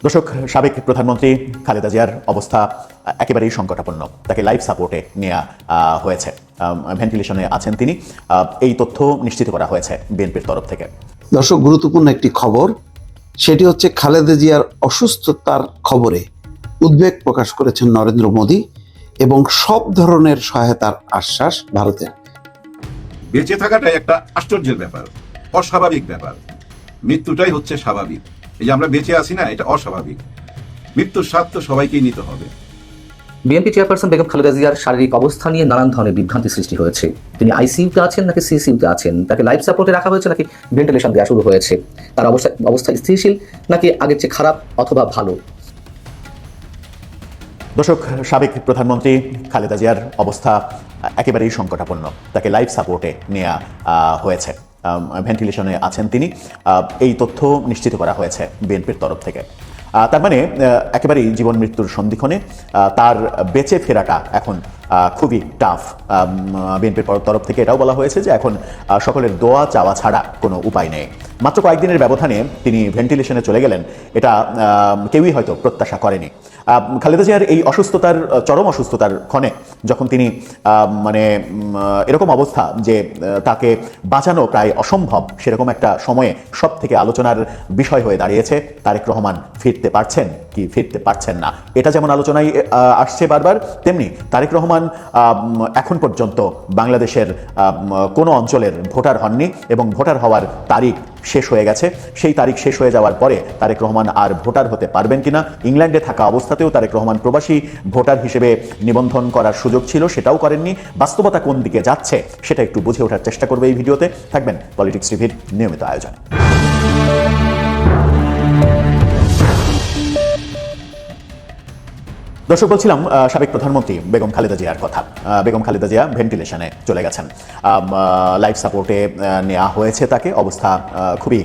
দর্শক, সাবেক প্রধানমন্ত্রী খালেদা জিয়ার অবস্থা একেবারেই সংকটাপন্ন। তাকে লাইফ সাপোর্টে নেওয়া হয়েছে, ভেন্টিলেশনে আছেন তিনি। এই তথ্য নিশ্চিত করা হয়েছে বিএনপির তরফ থেকে। দর্শক, গুরুত্বপূর্ণ একটি খবর, সেটি হচ্ছে খালেদা জিয়ার অসুস্থতার খবরে উদ্বেগ প্রকাশ করেছেন নরেন্দ্র মোদী এবং সব ধরনের সহায়তার আশ্বাস ভারতের। বেঁচে থাকাটাই একটা আশ্চর্যের ব্যাপার, অস্বাভাবিক ব্যাপার। মৃত্যুটাই হচ্ছে স্বাভাবিক। এই যে আমরা বেঁচে আছি না, এটা অস্বাভাবিক। মৃত্যুর স্বাদ তো সবাইকেই নিতে হবে। বিএনপি চেয়ারপারসন বেগম খালেদা জিয়ার শারীরিক অবস্থা নিয়ে নানান ধরনের বিভ্রান্তি সৃষ্টি হয়েছে। তিনি আইসিইউতে আছেন নাকি সিসিইউতে আছেন, তাকে লাইফ সাপোর্টে রাখা হয়েছে নাকি ভেন্টিলেশন দেওয়া শুরু হয়েছে, তার অবস্থা স্থিতিশীল নাকি আগের চেয়ে খারাপ অথবা ভালো। দর্শক, সাবেক প্রধানমন্ত্রী খালেদা জিয়ার অবস্থা একেবারেই সংকটাপন্ন। তাকে লাইফ সাপোর্টে নেওয়া হয়েছে, ভেন্টিলেশনে আছেন তিনি। এই তথ্য নিশ্চিত করা হয়েছে বিএনপির তরফ থেকে। তার মানে একেবারেই জীবন মৃত্যুর সন্ধিক্ষণে তার বেঁচে ফেরাটা এখন খুবই টাফ। বিএনপির তরফ থেকে এটাও বলা হয়েছে যে এখন সকলের দোয়া চাওয়া ছাড়া কোনো উপায় নেই। মাত্র কয়েকদিনের ব্যবধানে তিনি ভেন্টিলেশনে চলে গেলেন, এটা কেউই হয়তো প্রত্যাশা করেনি। খালেদা জিয়ার এই অসুস্থতার, চরম অসুস্থতার ক্ষণে যখন তিনি এরকম অবস্থা যে তাকে বাঁচানো প্রায় অসম্ভব, সেরকম একটা সময়ে সব থেকে আলোচনার বিষয় হয়ে দাঁড়িয়েছে তারেক রহমান ফিরতে পারছেন কি ফিরতে পারছেন না। এটা যেমন আলোচনায় আসছে বারবার, তেমনি তারেক রহমান এখন পর্যন্ত বাংলাদেশের কোনো অঞ্চলের ভোটার হননি এবং ভোটার হওয়ার তারিখ শেষ হয়ে গেছে। সেই তারিখ শেষ হয়ে যাওয়ার পরে তারেক রহমান আর ভোটার হতে পারবেন কিনা, ইংল্যান্ডে থাকা অবস্থাতেও তারেক রহমান প্রবাসী ভোটার হিসেবে নিবন্ধন করার সুযোগ ছিল, সেটাও করেননি। বাস্তবতা কোন দিকে যাচ্ছে সেটা একটু বুঝে ওঠার চেষ্টা করবে এই ভিডিওতে। থাকবেন পলিটিক্স টিভির নিয়মিত আয়োজনে। দর্শক, বলছিলাম সাবেক প্রধানমন্ত্রী বেগম খালেদা জিয়ার কথা। বেগম খালেদা জিয়া ভেন্টিলেশনে চলে গেছেন, লাইফ সাপোর্টে নেওয়া হয়েছে তাকে। অবস্থা খুবই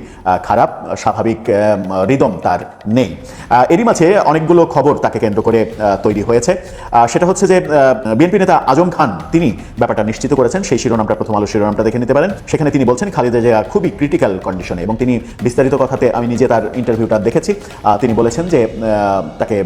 খারাপ, স্বাভাবিক রিদম তার নেই। এরই মাঝে অনেকগুলো খবর তাকে কেন্দ্র করে তৈরি হয়েছে। সেটা হচ্ছে যে বিএনপি নেতা আজম খান তিনি ব্যাপারটা নিশ্চিত করেছেন। সেই শিরোনামটা, প্রথম আলো শিরোনামটা দেখে নিতে পারেন। সেখানে তিনি বলছেন খালেদা জিয়া খুবই ক্রিটিক্যাল কন্ডিশনে, এবং তিনি বিস্তারিত কথাতে আমি নিজে তার ইন্টারভিউটা দেখেছি। তিনি বলেছেন যে তাকে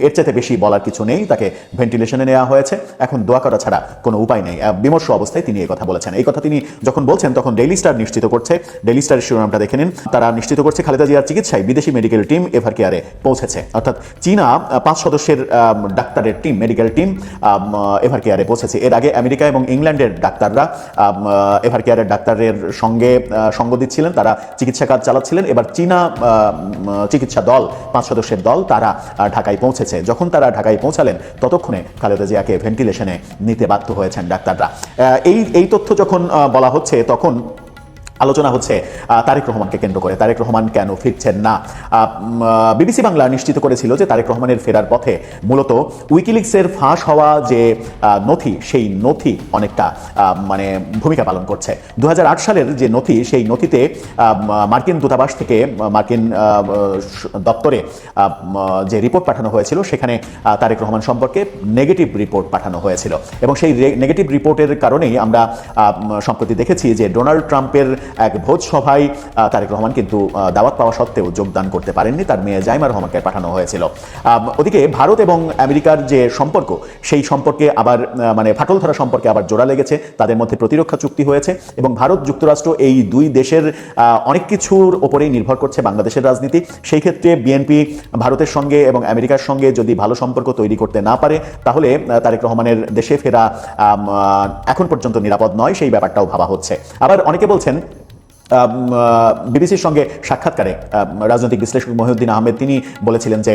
এর চাইতে বেশি বলার কিছু নেই, তাকে ভেন্টিলেশনে নেওয়া হয়েছে, এখন দোয়া করা ছাড়া কোনো উপায় নেই। বিমর্ষ অবস্থায় তিনি এই কথা বলেছেন। এই কথা তিনি যখন বলছেন তখন ডেইলি স্টার নিশ্চিত করছে, ডেইলি স্টারের শিরোনামটা দেখে নিন। তারা নিশ্চিত করছে খালেদা জিয়ার চিকিৎসায় বিদেশি মেডিকেল টিম এভার কেয়ারে পৌঁছেছে। অর্থাৎ চীনা 5 সদস্যের ডাক্তারের টিম, মেডিকেল টিম এভার কেয়ারে পৌঁছেছে। এর আগে আমেরিকা এবং ইংল্যান্ডের ডাক্তাররা এভার কেয়ারের ডাক্তারের সঙ্গে সঙ্গ দিচ্ছিলেন, তারা চিকিৎসা কাজ চালাচ্ছিলেন। এবার চীনা চিকিৎসা দল, 5 সদস্যের দল, তারা ঢাকায় পৌঁছেছে। যখন তারা ঢাকায় পৌঁছালেন ততক্ষণে খালেদা জিয়াকে ভেন্টিলেশনে নিতে বাধ্য হয়েছেন ডাক্তাররা। এই তথ্য যখন বলা হচ্ছে তখন আলোচনা হচ্ছে তারেক রহমানকে কেন্দ্র করে। তারেক রহমান কেন ফিরছেন না? বিবিসি বাংলা নিশ্চিত করেছিল যে তারেক রহমানের ফেরার পথে মূলত উইকিলিক্সের ফাঁস হওয়া যে নথি, সেই নথি অনেকটা ভূমিকা পালন করছে। 2008 সালের যে নথি, সেই নথিতে মার্কিন দূতাবাস থেকে, মার্কিন দপ্তরে যে রিপোর্ট পাঠানো হয়েছিল, সেখানে তারেক রহমান সম্পর্কে নেগেটিভ রিপোর্ট পাঠানো হয়েছিল। এবং সেই নেগেটিভ রিপোর্টের কারণেই আমরা সম্প্রতি দেখেছি যে ডোনাল্ড ট্রাম্পের এক ভোজ সভায় তারেক রহমান কিন্তু দাওয়াত পাওয়া সত্ত্বেও যোগদান করতে পারেননি, তার মেয়ে জাইমা রহমানকে পাঠানো হয়েছিল। ওদিকে ভারত এবং আমেরিকার যে সম্পর্ক, সেই সম্পর্কে আবার ফাটল ধরা সম্পর্কে আবার জোড়া লেগেছে। তাদের মধ্যে প্রতিরক্ষা চুক্তি হয়েছে এবং ভারত যুক্তরাষ্ট্র এই দুই দেশের অনেক কিছুর ওপরেই নির্ভর করছে বাংলাদেশের রাজনীতি। সেই ক্ষেত্রে বিএনপি ভারতের সঙ্গে এবং আমেরিকার সঙ্গে যদি ভালো সম্পর্ক তৈরি করতে না পারে, তাহলে তারেক রহমানের দেশে ফেরা এখন পর্যন্ত নিরাপদ নয়, সেই ব্যাপারটাও ভাবা হচ্ছে। আবার অনেকে বলছেন, বিবিসির সঙ্গে সাক্ষাৎকারে রাজনৈতিক বিশ্লেষক মহিউদ্দিন আহমেদ তিনি বলেছিলেন যে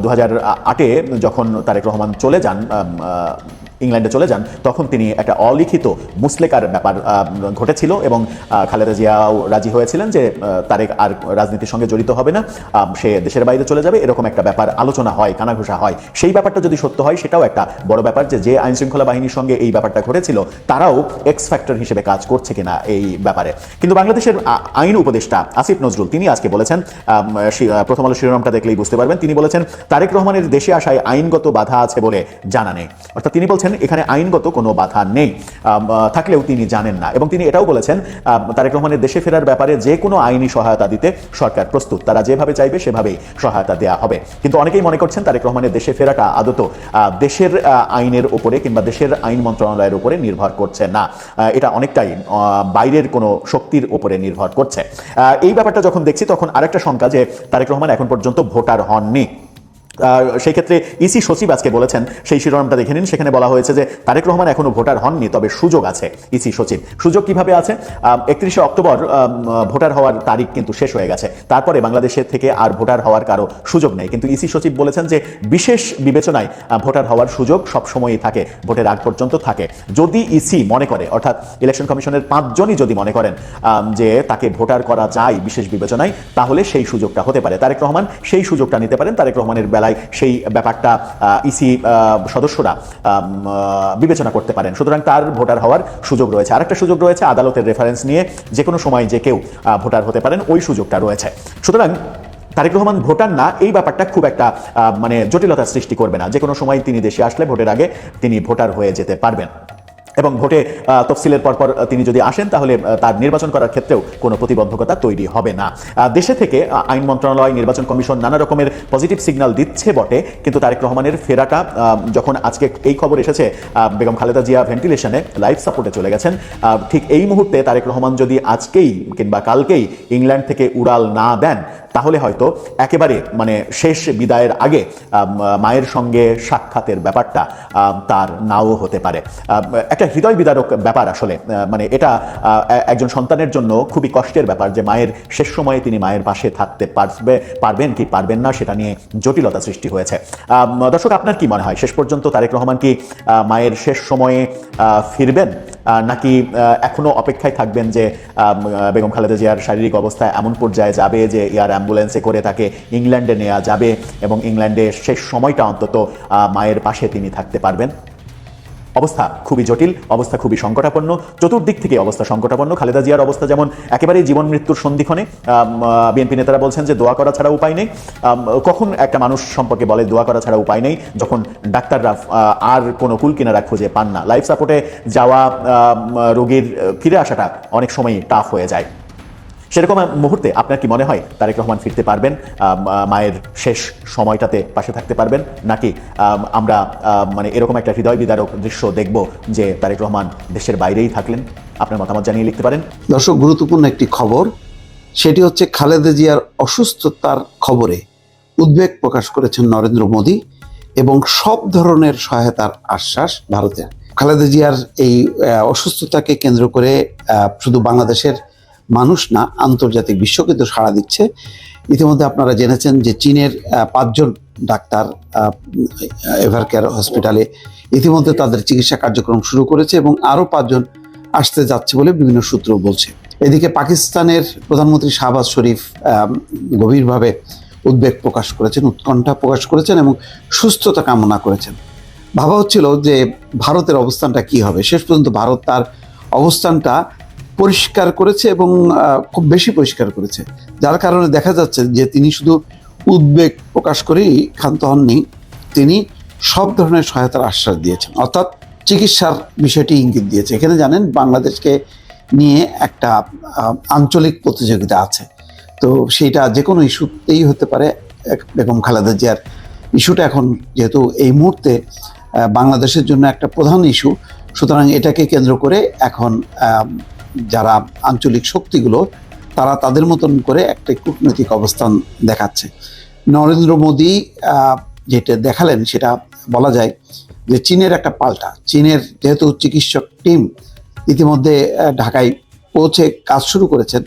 2008-এ যখন তারেক রহমান চলে যান, ইংল্যান্ডে চলে যান, তখন তিনি একটা অলিখিত মুসলেকার ব্যাপার ঘটেছিল এবং খালেদা জিয়াও রাজি হয়েছিলেন যে তারেক আর রাজনীতির সঙ্গে জড়িত হবে না, সে দেশের বাইরে চলে যাবে, এরকম একটা ব্যাপার আলোচনা হয়, কানাঘুষা হয়। সেই ব্যাপারটা যদি সত্য হয়, সেটাও একটা বড় ব্যাপার যে আইনশৃঙ্খলা বাহিনীর সঙ্গে এই ব্যাপারটা ঘটেছিল, তারাও এক্স ফ্যাক্টর হিসেবে কাজ করছে কিনা এই ব্যাপারে। কিন্তু বাংলাদেশের আইন উপদেষ্টা আসিফ নজরুল তিনি আজকে বলেছেন, প্রথম আলো শিরোনামটা দেখলেই বুঝতে পারবেন, তিনি বলেছেন তারেক রহমানের দেশে আসায় আইনগত বাধা আছে বলে জানা নেই। অর্থাৎ তিনি বলছেন বলছেন এখানে আইনগত কোনো বাধা নেই, থাকলেও তিনি জানেন না। এবং তিনি এটাও বলেছেন তারেক রহমানের দেশে ফেরার ব্যাপারে যে কোনো আইনি সহায়তা দিতে সরকার প্রস্তুত, তারা যেভাবে চাইবে সেভাবেই সহায়তা দেওয়া হবে। কিন্তু অনেকেই মনে করছেন তারেক রহমানের দেশে ফেরাটা আদত দেশের আইনের উপরে কিংবা দেশের আইন মন্ত্রণালয়ের উপরে নির্ভর করছে না, এটা অনেকটাই বাইরের কোনো শক্তির উপরে নির্ভর করছে। এই ব্যাপারটা যখন দেখছি তখন আরেকটা শঙ্কা যে তারেক রহমান এখন পর্যন্ত ভোটার হননি। সেই ক্ষেত্রে ইসি সচিব আজকে বলেছেন, সেই শিরোনামটা দেখে নিন, সেখানে বলা হয়েছে যে তারেক রহমান এখনো ভোটার হননি, তবে সুযোগ আছে। ইসি সচিব সুযোগ কিভাবে আছে? 31শে অক্টোবর ভোটার হওয়ার তারিখ কিন্তু শেষ হয়ে গেছে, তারপরে বাংলাদেশের থেকে আর ভোটার হওয়ার কারো সুযোগ নেই। কিন্তু ইসি সচিব বলেছেন যে বিশেষ বিবেচনায় ভোটার হওয়ার সুযোগ সবসময়ই থাকে, ভোটের আগ পর্যন্ত থাকে। যদি ইসি মনে করে, অর্থাৎ ইলেকশন কমিশনের 5 জনই যদি মনে করেন যে তাকে ভোটার করা যায় বিশেষ বিবেচনায়, তাহলে সেই সুযোগটা হতে পারে। তারেক রহমান সেই সুযোগটা নিতে পারেন। তারেক রহমানের বেলায় সেই ব্যাপারটা ইসি সদস্যরা বিবেচনা করতে পারেন, সুতরাং তার ভোটার হওয়ার সুযোগ রয়েছে। আরেকটা সুযোগ রয়েছে, আদালতের রেফারেন্স নিয়ে যে কোনো সময় যে কেউ ভোটার হতে পারেন, ওই সুযোগটা রয়েছে। সুতরাং তারেক রহমান ভোটার না, এই ব্যাপারটা খুব একটা মানে জটিলতা সৃষ্টি করবে না। যে কোনো সময় তিনি দেশে আসলে ভোটের আগে তিনি ভোটার হয়ে যেতে পারবেন এবং ভোটে তফসিলের পরপর তিনি যদি আসেন তাহলে তার নির্বাচন করার ক্ষেত্রেও কোনো প্রতিবন্ধকতা তৈরি হবে না। দেশে থেকে আইন মন্ত্রণালয়, নির্বাচন কমিশন নানা রকমের পজিটিভ সিগন্যাল দিচ্ছে বটে, কিন্তু তারেক রহমানের ফেরাটা যখন আজকে এই খবর এসেছে বেগম খালেদা জিয়া ভেন্টিলেশনে লাইফ সাপোর্টে চলে গেছেন, ঠিক এই মুহূর্তে তারেক রহমান যদি আজকেই কিংবা কালকেই ইংল্যান্ড থেকে উড়াল না দেন, তাহলে হয়তো একেবারে মানে শেষ বিদায়ের আগে মায়ের সঙ্গে সাক্ষাতের ব্যাপারটা তার নাও হতে পারে। একটা হৃদয় বিদারক ব্যাপার আসলে, মানে এটা একজন সন্তানের জন্য খুবই কষ্টের ব্যাপার যে মায়ের শেষ সময়ে তিনি মায়ের পাশে থাকতে পারবেন কি পারবেন না, সেটা নিয়ে জটিলতা সৃষ্টি হয়েছে। দর্শক, আপনার কি মনে হয় শেষ পর্যন্ত তারেক রহমান কি মায়ের শেষ সময়ে ফিরবেন, নাকি এখনো অপেক্ষায় থাকবেন যে বেগম খালেদা জিয়ার শারীরিক অবস্থা এমন পর্যায়ে যাবে যে এয়ার অ্যাম্বুলেন্সে করে তাকে ইংল্যান্ডে নেওয়া যাবে এবং ইংল্যান্ডে শেষ সময়টা অন্তত মায়ের পাশে তিনি থাকতে পারবেন? অবস্থা খুবই জটিল, অবস্থা খুবই সংকটাপন্ন, চতুর্দিক থেকে অবস্থা সংকটাপন্ন। খালেদা জিয়ার অবস্থা যেমন একেবারেই জীবন মৃত্যুর সন্ধিক্ষণে, বিএনপি নেতারা বলছেন যে দোয়া করা ছাড়া উপায় নেই। কখন একটা মানুষ সম্পর্কে বলে দোয়া করা ছাড়া উপায় নেই? যখন ডাক্তাররা আর কোনো কুল কিনারা খুঁজে পান না। লাইফ সাপোর্টে যাওয়া রোগীর ফিরে আসাটা অনেক সময় টাফ হয়ে যায়। সেরকম মুহূর্তে আপনার কি মনে হয় তারেক রহমান ফিরতে পারবেন, মায়ের শেষ সময়টাতে পাশে থাকতে পারবেন, নাকি আমরা মানে এরকম একটা হৃদয় বিদারক দৃশ্য দেখব যে তারেক রহমান দেশের বাইরেই থাকলেন? আপনার মতামত জানিয়ে লিখতে পারেন। দর্শক, গুরুত্বপূর্ণ একটি খবর, সেটি হচ্ছে খালেদা জিয়ার অসুস্থতার খবরে উদ্বেগ প্রকাশ করেছেন নরেন্দ্র মোদী এবং সব ধরনের সহায়তার আশ্বাস ভারতের। খালেদা জিয়ার এই অসুস্থতাকে কেন্দ্র করে শুধু বাংলাদেশের মানুষ না, আন্তর্জাতিক বিশ্ব কিন্তু সাড়া দিচ্ছে। ইতিমধ্যে আপনারা জেনেছেন যে চীনের 5 জন ডাক্তার এভারকেয়ার হসপিটালে ইতিমধ্যে তাদের চিকিৎসা কার্যক্রম শুরু করেছে এবং আরও 5 জন আসতে যাচ্ছে বলে বিভিন্ন সূত্র বলছে। এদিকে পাকিস্তানের প্রধানমন্ত্রী শাহবাজ শরীফ গভীরভাবে উদ্বেগ প্রকাশ করেছেন, উৎকণ্ঠা প্রকাশ করেছেন এবং সুস্থতা কামনা করেছেন। ভাবা হচ্ছিল যে ভারতের অবস্থানটা কি হবে। শেষ পর্যন্ত ভারত তার অবস্থানটা পরিষ্কার করেছে এবং খুব বেশি পরিষ্কার করেছে, যার কারণে দেখা যাচ্ছে যে তিনি শুধু উদ্বেগ প্রকাশ করেই ক্ষান্ত হননি, তিনি সব ধরনের সহায়তার আশ্বাস দিয়েছেন, অর্থাৎ চিকিৎসার বিষয়টি ইঙ্গিত দিয়েছে। এখানে জানেন বাংলাদেশকে নিয়ে একটা আঞ্চলিক প্রতিযোগিতা আছে, তো সেইটা যে কোনো ইস্যুতেই হতে পারে। বেগম খালেদা জিয়ার ইস্যুটা এখন যেহেতু এই মুহূর্তে বাংলাদেশের জন্য একটা প্রধান ইস্যু, সুতরাং এটাকে কেন্দ্র করে এখন যারা আঞ্চলিক শক্তিগুলো তারা তাদের মতন করে একটা কূটনৈতিক অবস্থান দেখাচ্ছে। নরেন্দ্র মোদী যেটা দেখালেন সেটা বলা যায় যে চীনের একটা পাল্টা। চীনের যেহেতু চিকিৎসক টিম ইতিমধ্যে ঢাকায় পৌঁছে কাজ শুরু করেছেন,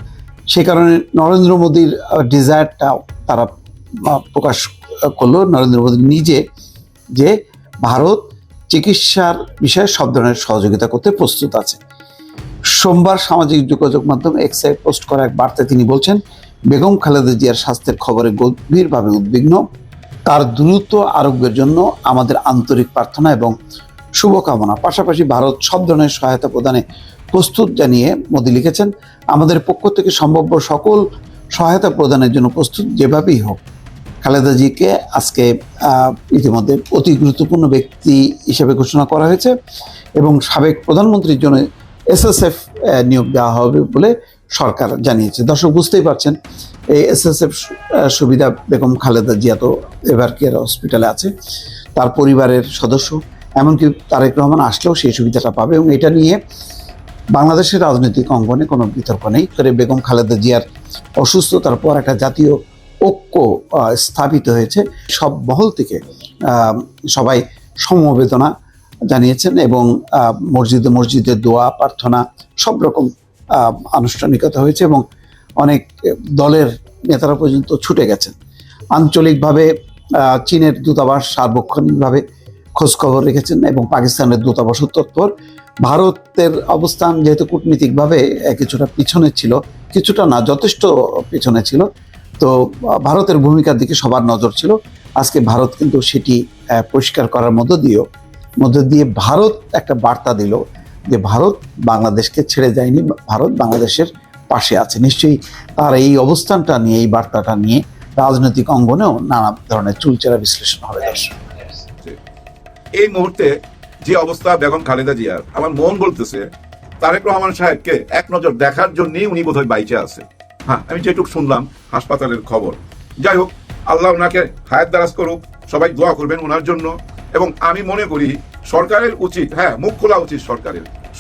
সে কারণে নরেন্দ্র মোদীর ডিজায়ারটা তারা প্রকাশ করলো, নরেন্দ্র মোদী নিজে, যে ভারত চিকিৎসার বিষয়ে সব ধরনের সহযোগিতা করতে প্রস্তুত আছে। সোমবার সামাজিক যোগাযোগ মাধ্যম এক্সে পোস্ট করা এক বার্তায় তিনি বলছেন, বেগম খালেদা জিয়ার স্বাস্থ্যের খবরে গভীরভাবে উদ্বিগ্ন, তার দ্রুত আরোগ্যের জন্য আমাদের আন্তরিক প্রার্থনা এবং শুভকামনা। পাশাপাশি ভারত সব ধরনের সহায়তা প্রদানে প্রস্তুত জানিয়ে মোদী লিখেছেন, আমাদের পক্ষ থেকে সম্ভাব্য সকল সহায়তা প্রদানের জন্য প্রস্তুত, যেভাবেই হোক। খালেদা জিকে আজকে ইতিমধ্যে অতি গুরুত্বপূর্ণ ব্যক্তি হিসেবে ঘোষণা করা হয়েছে এবং সাবেক প্রধানমন্ত্রীর জন্য এসএসএফ নিয়োগ দেওয়া হবে বলে সরকার জানিয়েছে। দর্শক বুঝতেই পারছেন, এই এসএসএফ সুবিধা বেগম খালেদা জিয়া তো এভার কেয়ার হসপিটালে আছে, তার পরিবারের সদস্য, এমনকি তারেক রহমান আসলেও সেই সুবিধাটা পাবে এবং এটা নিয়ে বাংলাদেশের রাজনৈতিক অঙ্গনে কোনো বিতর্ক নেই। করে বেগম খালেদা জিয়ার অসুস্থতার পর একটা জাতীয় ঐক্য স্থাপিত হয়েছে। সব মহল থেকে সবাই সমবেদনা জানিয়েছেন এবং মসজিদে মসজিদে দোয়া প্রার্থনা সব রকম আনুষ্ঠানিকতা হয়েছে এবং অনেক দলের নেতারা পর্যন্ত ছুটে গেছেন। আঞ্চলিকভাবে চীনের দূতাবাস সার্বক্ষণিকভাবে খোঁজখবর রেখেছেন এবং পাকিস্তানের দূতাবাসও তৎপর। ভারতের অবস্থান যেহেতু কূটনীতিকভাবে কিছুটা পিছনে ছিল, কিছুটা না যথেষ্ট পিছনে ছিল, তো ভারতের ভূমিকার দিকে সবার নজর ছিল। আজকে ভারত কিন্তু সেটি পরিষ্কার করার মধ্য দিয়ে ভারত একটা বার্তা দিল যে ভারত বাংলাদেশকে ছেড়ে যায়নি, ভারত বাংলাদেশের পাশে আছে। নিশ্চয়ই তার এই অবস্থানটা নিয়ে, এই বার্তাটা নিয়ে রাজনৈতিক অঙ্গনেও নানা ধরনের চুলচেরা বিশ্লেষণ হবে। এই মুহূর্তে যে অবস্থা বেগম খালেদা জিয়ার, আমার মন বলতেছে তারেক রহমান সাহেবকে এক নজর দেখার জন্যই উনি বোধহয় বাইচে আছে। হ্যাঁ, আমি যেটুকু শুনলাম হাসপাতালের খবর। যাই হোক, আল্লাহ ওনাকে হায়াত দারাজ করুক, সবাই দোয়া করবেন ওনার জন্য। এবং আমি মনে করি সরকারের উচিত, হ্যাঁ, মুখ খোলা উচিত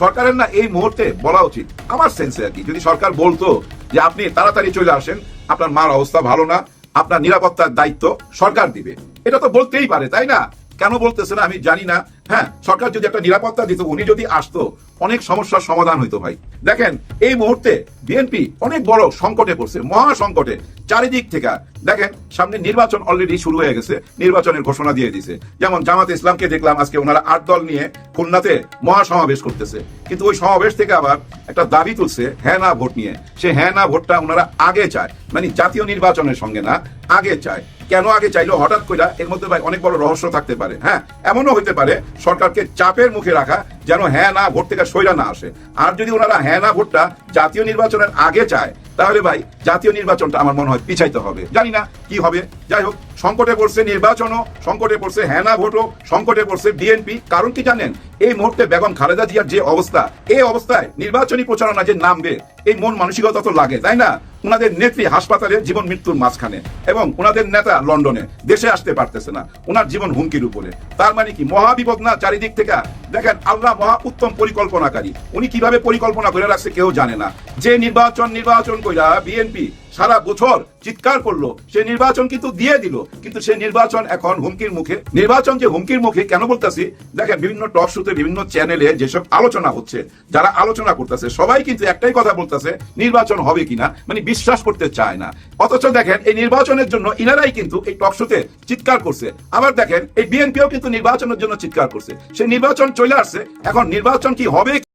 সরকারের না এই মুহূর্তে বলা উচিত, আমার সেন্সে আর কি, যদি সরকার বলতো যে আপনি তাড়াতাড়ি চলে আসেন, আপনার মার অবস্থা ভালো না, আপনার নিরাপত্তার দায়িত্ব সরকার দিবে, এটা তো বলতেই পারে, তাই না? কেন বলতেছে না আমি জানি না। হ্যাঁ, সরকার যদি একটা নিরাপত্তা দিত, উনি যদি আসতো, অনেক সমস্যার সমাধান হইতো ভাই। দেখেন এই মুহূর্তে বিএনপি অনেক বড় সংকটে পড়ছে, মহা সংকটে চারিদিক থেকে। দেখেন সামনে নির্বাচন অলরেডি শুরু হয়ে গেছে, নির্বাচনের ঘোষণা দিয়ে দিছে। যেমন জামাত ইসলামকে দেখলাম আজকে ওনারা 8 দল নিয়ে খুলনাতে মহা সমাবেশ করতেছে, কিন্তু ওই সমাবেশ থেকে আবার একটা দাবি তুলছে হ্যাঁ না ভোট নিয়ে। সে হ্যাঁ না ভোটটা ওনারা আগে চায়, মানে জাতীয় নির্বাচনের সঙ্গে না, আগে চায়। কেন আগে চাইলো হঠাৎ করে, এর মধ্যে ভাই অনেক বড় রহস্য থাকতে পারে। হ্যাঁ, এমনও হতে পারে সরকারকে চাপের মুখে রাখা যেন হ্যাঁ না ভোট থেকে সইরা না আসে। আর যদি ওনারা হ্যাঁ না ভোটটা জাতীয় নির্বাচনের আগে চায়, তাহলে ভাই জাতীয় নির্বাচনটা আমার মনে হয় পিছাইতে হবে। জানি না কি হবে। যাই হোক, সংকটে পড়ছে নির্বাচনও, সংকটে পড়ছে হ্যাঁ না ভোটও, সংকটে পড়ছে বিএনপি। কারণ কি জানেন? এই মুহূর্তে বেগম খালেদা জিয়ার যে অবস্থা, এই অবস্থায় নির্বাচনী প্রচারণা যে নামবে, এই মন মানসিকতা তো লাগে, তাই না? ওনাদের নেত্রী হাসপাতালে জীবন মৃত্যুর মাঝখানে এবং ওনাদের নেতা লন্ডনে, দেশে আসতে পারতেছে না, ওনার জীবন হুমকির উপরে। তার মানে কি মহাবিপদ না চারিদিক থেকে? দেখেন আল্লাহ মহা উত্তম পরিকল্পনাকারী, উনি কিভাবে পরিকল্পনা করে রাখছে কেউ জানে না। যে নির্বাচন কইরা বিএনপি সারা বছর চিৎকার করলো, সে নির্বাচন কিন্তু দিয়ে দিল, কিন্তু সে নির্বাচন এখন হুমকির মুখে। নির্বাচন যে হুমকির মুখে কেন বলতেছি, দেখেন বিভিন্ন টক শোতে বিভিন্ন চ্যানেলে যেসব আলোচনা হচ্ছে, যারা আলোচনা করতেছে সবাই কিন্তু একটাই কথা বলতেছে, নির্বাচন হবে কিনা, মানে বিশ্বাস করতে চায় না। অথচ দেখেন এই নির্বাচনের জন্য ইনারাই কিন্তু এই টক শোতে চিৎকার করছে। আবার দেখেন এই বিএনপিও কিন্তু নির্বাচনের জন্য চিৎকার করছে। সেই নির্বাচন চলে আসছে, এখন নির্বাচন কি হবে